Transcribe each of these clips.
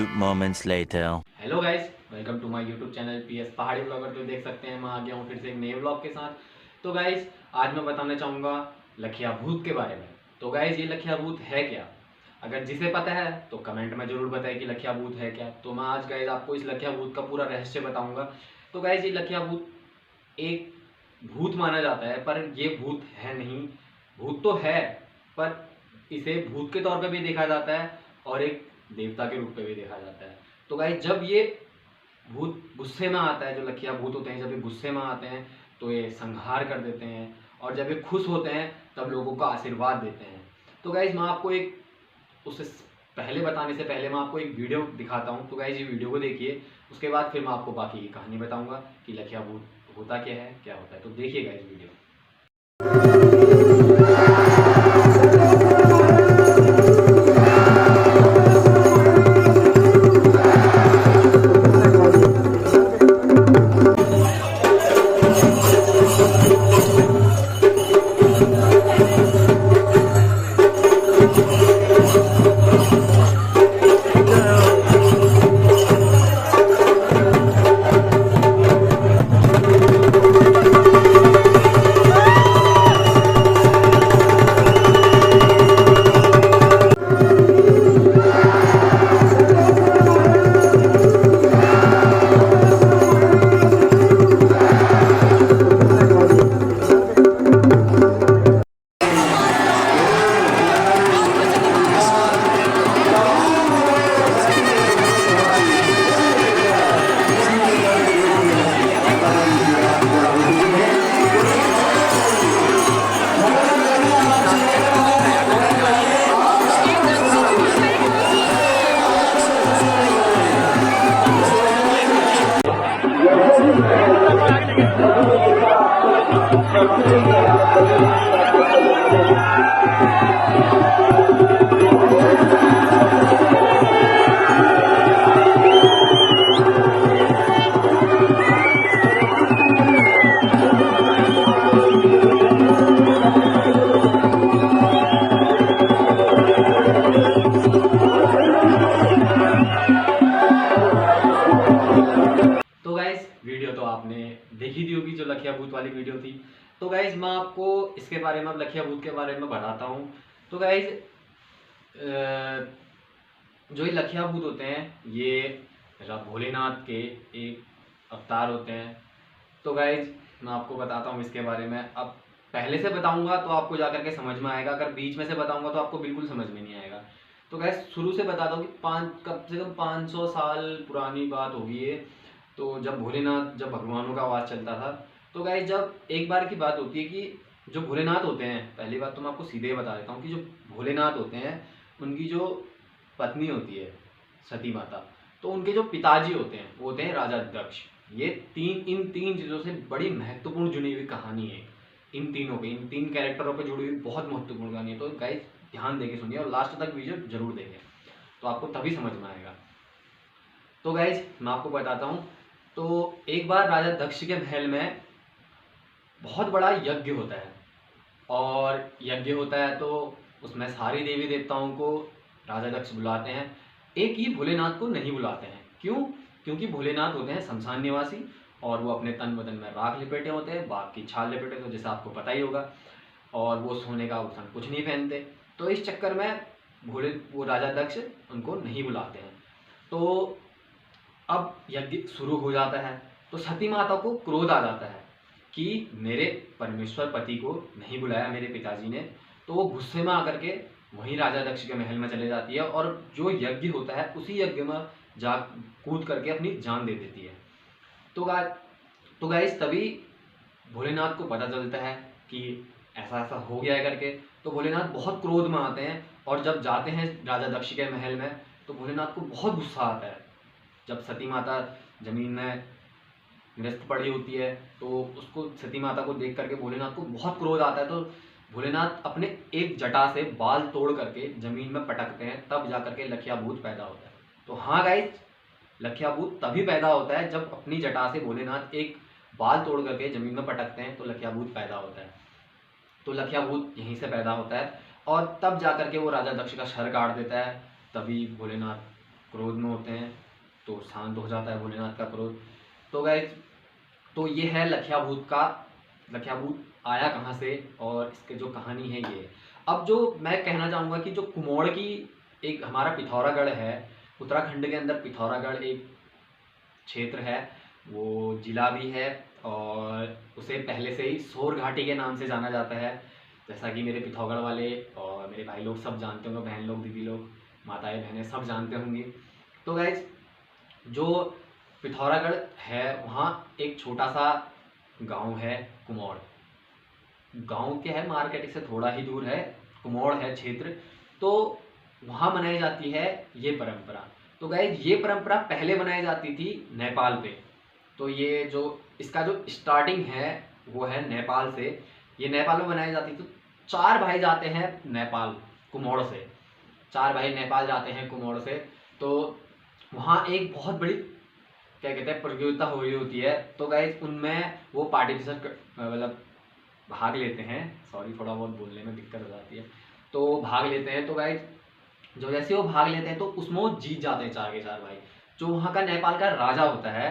moments later. Hello guys, welcome to my YouTube channel PS Pahadi blogger. तो देख सकते हैं मैं आ गया हूँ फिर से एक नए ब्लॉग के साथ। तो गाइस आज मैं बताना चाहूँगा लखिया भूत के बारे में। तो गाइस ये लखिया भूत है क्या? अगर जिसे पता है तो कमेंट में ज़रूर बताएं कि लखिया भूत है क्या। तो मैं आज गाइस आपको इस लखिया भूत का पूरा रहस्य बताऊँगा। तो गाइस ये लखिया भूत एक भूत माना जाता है, पर ये भूत है नहीं। भूत तो है, पर इसे भूत के तौर पे भी देखा जाता है और एक देवता के रूप में भी देखा जाता है। तो गाइस जब ये भूत गुस्से में आता है, जो लखिया भूत होते हैं, जब ये गुस्से में आते हैं तो ये संहार कर देते हैं, और जब ये खुश होते हैं तब लोगों को आशीर्वाद देते हैं। तो गाइस मैं आपको एक उससे पहले बताने से पहले मैं आपको एक वीडियो दिखाता हूँ। तो गाइस ये वीडियो को देखिए, उसके बाद फिर मैं आपको बाकी की कहानी बताऊंगा कि लखिया भूत होता क्या है, क्या होता है। तो देखिए गाइस वीडियो। तो गाइज वीडियो तो आपने देखी दी होगी, जो लखिया भूत वाली वीडियो थी। तो गाइज मैं आपको इसके बारे में, अब लखिया भूत के बारे में बताता हूँ। तो गाइज जो ये लखिया भूत होते हैं ये भोलेनाथ के एक अवतार होते हैं। तो गाइज मैं आपको बताता हूँ इसके बारे में। अब पहले से बताऊंगा तो आपको जाकर के समझ में आएगा, अगर बीच में से बताऊंगा तो आपको बिल्कुल समझ में नहीं आएगा। तो गाइज शुरू से बताता हूँ कि कम से कम 500 साल पुरानी बात होगी ये। तो जब भोलेनाथ, जब भगवानों का आवाज़ चलता था। तो गाइज जब एक बार की बात होती है कि जो भोलेनाथ होते हैं, पहली बात तो मैं आपको सीधे बता देता हूँ कि जो भोलेनाथ होते हैं उनकी जो पत्नी होती है सती माता, तो उनके जो पिताजी होते हैं वो होते हैं राजा दक्ष। ये इन तीन चीज़ों से बड़ी महत्वपूर्ण जुड़ी हुई कहानी है। इन तीनों पे, इन तीन कैरेक्टरों पे जुड़ी हुई बहुत महत्वपूर्ण कहानी है। तो गाइस ध्यान देके सुनिए और लास्ट तक वीडियो जरूर देखें, तो आपको तभी समझ में आएगा। तो गाइज मैं आपको बताता हूँ। तो एक बार राजा दक्ष के महल में बहुत बड़ा यज्ञ होता है, और यज्ञ होता है तो उसमें सारी देवी देवताओं को राजा दक्ष बुलाते हैं। एक ही भोलेनाथ को नहीं बुलाते हैं। क्यों? क्योंकि भोलेनाथ होते हैं शमशान निवासी, और वो अपने तन बदन में राख लिपेटे होते हैं, बाघ की छाल लिपेटे होते हैं, जैसे आपको पता ही होगा। और वो सोने का आभूषण कुछ नहीं पहनते। तो इस चक्कर में वो राजा दक्ष उनको नहीं बुलाते हैं। तो अब यज्ञ शुरू हो जाता है, तो सती माता को क्रोध आ जाता है कि मेरे परमेश्वर पति को नहीं बुलाया मेरे पिताजी ने। तो वो गुस्से में आकर के वहीं राजा दक्ष के महल में चले जाती है, और जो यज्ञ होता है उसी यज्ञ में जा कूद करके अपनी जान दे देती है। तो गा तो गाइस तभी भोलेनाथ को पता चलता है कि ऐसा ऐसा हो गया है करके। तो भोलेनाथ बहुत क्रोध में आते हैं, और जब जाते हैं राजा दक्ष के महल में तो भोलेनाथ को बहुत गुस्सा आता है। जब सती माता जमीन में ग्रस्त पड़ी होती है तो उसको, सती माता को देख करके भोलेनाथ को बहुत क्रोध आता है। तो भोलेनाथ अपने एक जटा से बाल तोड़ करके जमीन में पटकते हैं, तब जा करके लखिया भूत पैदा होता है। तो हाँ गाइस, लखिया भूत तभी पैदा होता है जब अपनी जटा से भोलेनाथ एक बाल तोड़ करके जमीन में पटकते हैं, तो लखिया भूत पैदा होता है। तो लखिया भूत यहीं से पैदा होता है, और तब जा करके वो राजा दक्ष का सर काट देता है। तभी भोलेनाथ क्रोध में होते हैं तो शांत हो जाता है भोलेनाथ का क्रोध। तो गाइज तो ये है लखिया भूत का, लखिया भूत आया कहाँ से और इसके जो कहानी है ये। अब जो मैं कहना चाहूँगा कि जो कुमोड़ की एक हमारा पिथौरागढ़ है, उत्तराखंड के अंदर पिथौरागढ़ एक क्षेत्र है, वो जिला भी है और उसे पहले से ही सोर घाटी के नाम से जाना जाता है। जैसा कि मेरे पिथौरागढ़ वाले और मेरे भाई लोग सब जानते होंगे, बहन लोग, दीदी लोग, माताएं बहनें सब जानते होंगे। तो गाइज जो पिथौरागढ़ है वहाँ एक छोटा सा गांव है कुमोड़। गांव के है, मार्केट से थोड़ा ही दूर है, कुमोड़ है क्षेत्र। तो वहाँ मनाई जाती है ये परंपरा। तो गाइज ये परंपरा पहले बनाई जाती थी नेपाल पे। तो ये जो इसका जो स्टार्टिंग है वो है नेपाल से। ये नेपाल में बनाई जाती थी। 4 भाई जाते हैं नेपाल कुमोड़ से, 4 भाई नेपाल जाते हैं कुमोड़ से। तो वहाँ एक बहुत बड़ी क्या कहते हैं प्रतियोगिता हो रही होती है। तो गाइज उनमें वो पार्टिसिपेट मतलब भाग लेते हैं। सॉरी, थोड़ा बहुत बोलने में दिक्कत हो जाती है। तो भाग लेते हैं। तो गाइज जो जैसे वो भाग लेते हैं तो उसमें वो जीत जाते हैं 4 के 4 भाई। जो वहाँ का नेपाल का राजा होता है,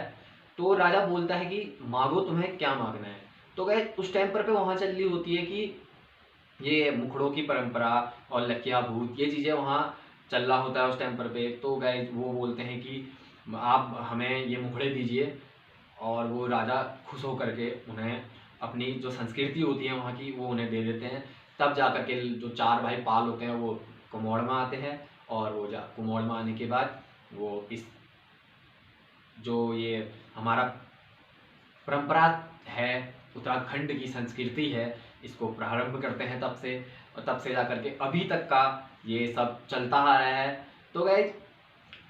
तो राजा बोलता है कि मांगो तुम्हें क्या मांगना है। तो गाइज उस टाइम पर पे वहाँ चल रही होती है कि ये मुखड़ों की परंपरा और लकिया भूत, ये चीज़ें वहाँ चल रहा होता है उस टाइम पर पे। तो गाइज वो बोलते हैं कि आप हमें ये मुखड़े दीजिए, और वो राजा खुश होकर के उन्हें अपनी जो संस्कृति होती है वहाँ की वो उन्हें दे देते हैं। तब जा कर के जो 4 भाई पाल होते हैं वो कुमोड़ में आते हैं, और वो कुमोड़ में आने के बाद वो इस जो ये हमारा परंपरा है, उत्तराखंड की संस्कृति है, इसको प्रारंभ करते हैं तब से। और तब से जा कर के अभी तक का ये सब चलता आ रहा है। तो गाइज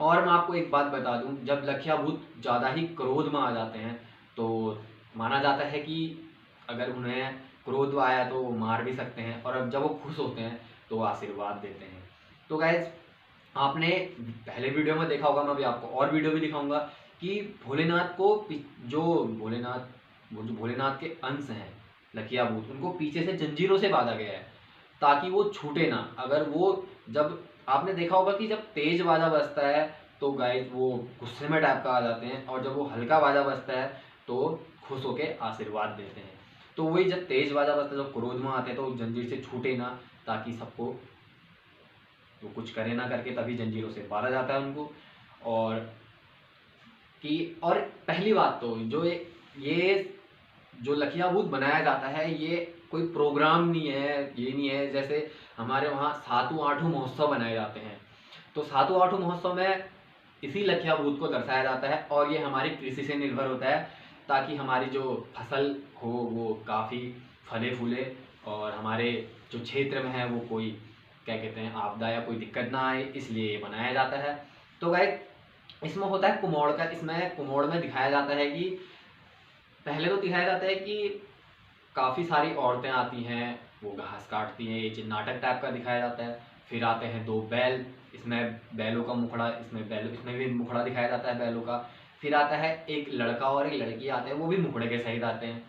और मैं आपको एक बात बता दूं, जब लखिया भूत ज़्यादा ही क्रोध में आ जाते हैं तो माना जाता है कि अगर उन्हें क्रोध आया तो वो मार भी सकते हैं, और अब जब वो खुश होते हैं तो वो आशीर्वाद देते हैं। तो गाइज आपने पहले वीडियो में देखा होगा, मैं अभी आपको और वीडियो भी दिखाऊंगा कि भोलेनाथ को जो भोलेनाथ के अंश हैं लखिया भूत, उनको पीछे से जंजीरों से बांधा गया है ताकि वो छूटे ना। अगर वो जब आपने देखा होगा कि जब तेज बाजा बजता है तो गाइस वो गुस्से में टाइप का आ जाते हैं, और जब वो हल्का बाजा बजता है तो खुश होके आशीर्वाद देते हैं। तो वही जब तेज बाजा बजता है, जब क्रोध में आते हैं तो जंजीर से छूटे ना, ताकि सबको वो कुछ करे ना करके, तभी जंजीरों से बांधा जाता है उनको। और पहली बात तो ये जो लखिया भूत बनाया जाता है ये कोई प्रोग्राम नहीं है, ये नहीं है जैसे हमारे वहाँ सातु आठू महोत्सव बनाए जाते हैं। तो सातु आठू महोत्सव में इसी लखिया भूत को दर्शाया जाता है, और ये हमारी कृषि से निर्भर होता है ताकि हमारी जो फसल हो वो काफ़ी फले फूले, और हमारे जो क्षेत्र में है वो कोई क्या कहते हैं आपदा या कोई दिक्कत ना आए, इसलिए ये बनाया जाता है। तो गाइस इसमें होता है कुमोड़ का। इसमें कुमोड़ में दिखाया जाता है कि पहले तो दिखाया जाता है कि काफ़ी सारी औरतें आती हैं, वो घास काटती हैं, ये नाटक टाइप का दिखाया जाता है। फिर आते हैं 2 बैल, इसमें बैलों का मुखड़ा, इसमें भी मुखड़ा दिखाया जाता है बैलों का। फिर आता है एक लड़का और एक लड़की आते हैं, वो भी मुखड़े के सहित आते हैं।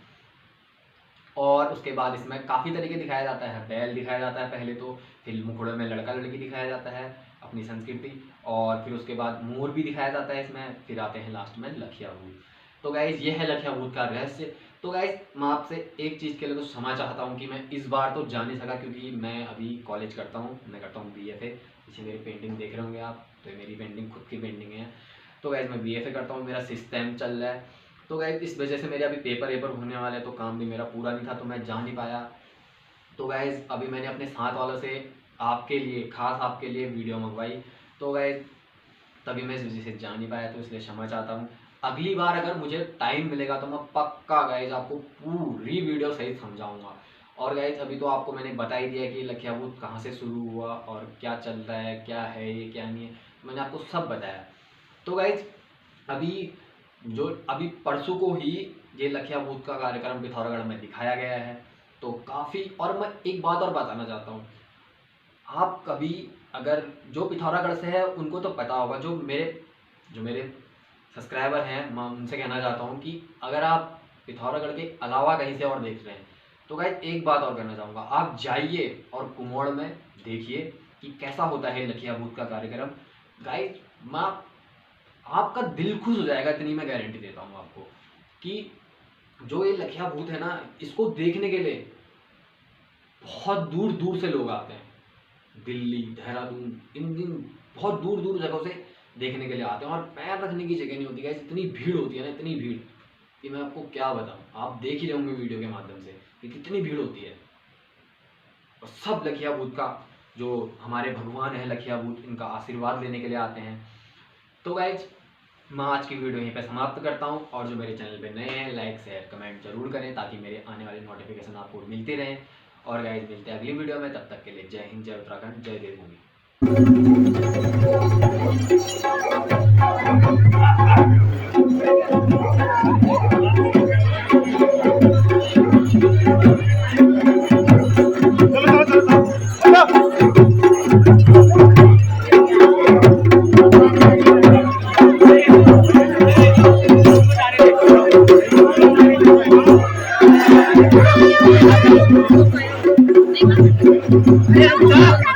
और उसके बाद इसमें काफ़ी तरीके दिखाया जाता है, बैल दिखाया जाता है पहले तो, फिर मुखड़े में लड़का लड़की दिखाया जाता है अपनी संस्कृति, और फिर उसके बाद मोर भी दिखाया जाता है इसमें। फिर आते हैं लास्ट में लखिया भूत। तो गाइज ये है लखिया भूत का रहस्य। तो गाइज मैं आपसे एक चीज़ के लिए तो क्षमा चाहता हूँ कि मैं इस बार तो जा नहीं सका, क्योंकि मैं अभी कॉलेज करता हूँ, मैं करता हूँ BFA। पीछे मेरी पेंटिंग देख रहे होंगे आप, तो ये मेरी पेंटिंग खुद की पेंटिंग है। तो गाइज मैं BFA करता हूँ, मेरा 6th सेम चल रहा है। तो गाइज इस वजह से मेरे अभी पेपर होने वाले, तो काम भी मेरा पूरा नहीं था, तो मैं जा नहीं पाया। तो गाइज अभी मैंने अपने साथ वालों से आपके लिए, खास आपके लिए वीडियो मंगवाई। तो गाइज तभी मैं इस वजह से जा नहीं पाया, तो इसलिए क्षमा चाहता हूँ। अगली बार अगर मुझे टाइम मिलेगा तो मैं पक्का गाइज आपको पूरी वीडियो सहित समझाऊंगा। और गाइज अभी तो आपको मैंने बता ही दिया कि लखिया भूत कहाँ से शुरू हुआ और क्या चल रहा है, क्या है ये, क्या नहीं है, मैंने आपको सब बताया। तो गाइज अभी परसों को ही ये लखिया भूत का कार्यक्रम पिथौरागढ़ में दिखाया गया है। तो काफ़ी, और मैं एक बात और बताना चाहता हूँ, आप कभी अगर जो पिथौरागढ़ से है उनको तो पता होगा, जो मेरे सब्सक्राइबर हैं, मैं उनसे कहना चाहता हूँ कि अगर आप पिथौरागढ़ के अलावा कहीं से और देख रहे हैं तो गाइज एक बात और करना चाहूँगा, आप जाइए और कुमोड़ में देखिए कि कैसा होता है लखिया भूत का कार्यक्रम। गाइज मैं आपका दिल खुश हो जाएगा, इतनी मैं गारंटी देता हूँ आपको कि जो ये लखिया भूत है ना, इसको देखने के लिए बहुत दूर दूर से लोग आते हैं। दिल्ली, देहरादून, इन बहुत दूर दूर जगहों से देखने के लिए आते हैं और पैर रखने की जगह नहीं होती है। इतनी भीड़ होती है ना, इतनी भीड़ कि मैं आपको क्या बताऊं। आप देख ही रहे होंगे वीडियो के माध्यम से कि कितनी भीड़ होती है। और सब लखिया भूत का, जो हमारे भगवान है लखिया भूत, इनका आशीर्वाद लेने के लिए आते हैं। तो गाइज मैं आज की वीडियो यहीं पे समाप्त करता हूं। और जो मेरे चैनल पे नए हैं, लाइक शेयर कमेंट जरूर करें ताकि मेरे आने वाली नोटिफिकेशन आपको मिलती रहें। और गाइज मिलते हैं अगली वीडियो में, तब तक के लिए जय हिंद, जय उत्तराखंड, जय देवभूमि। Yeah.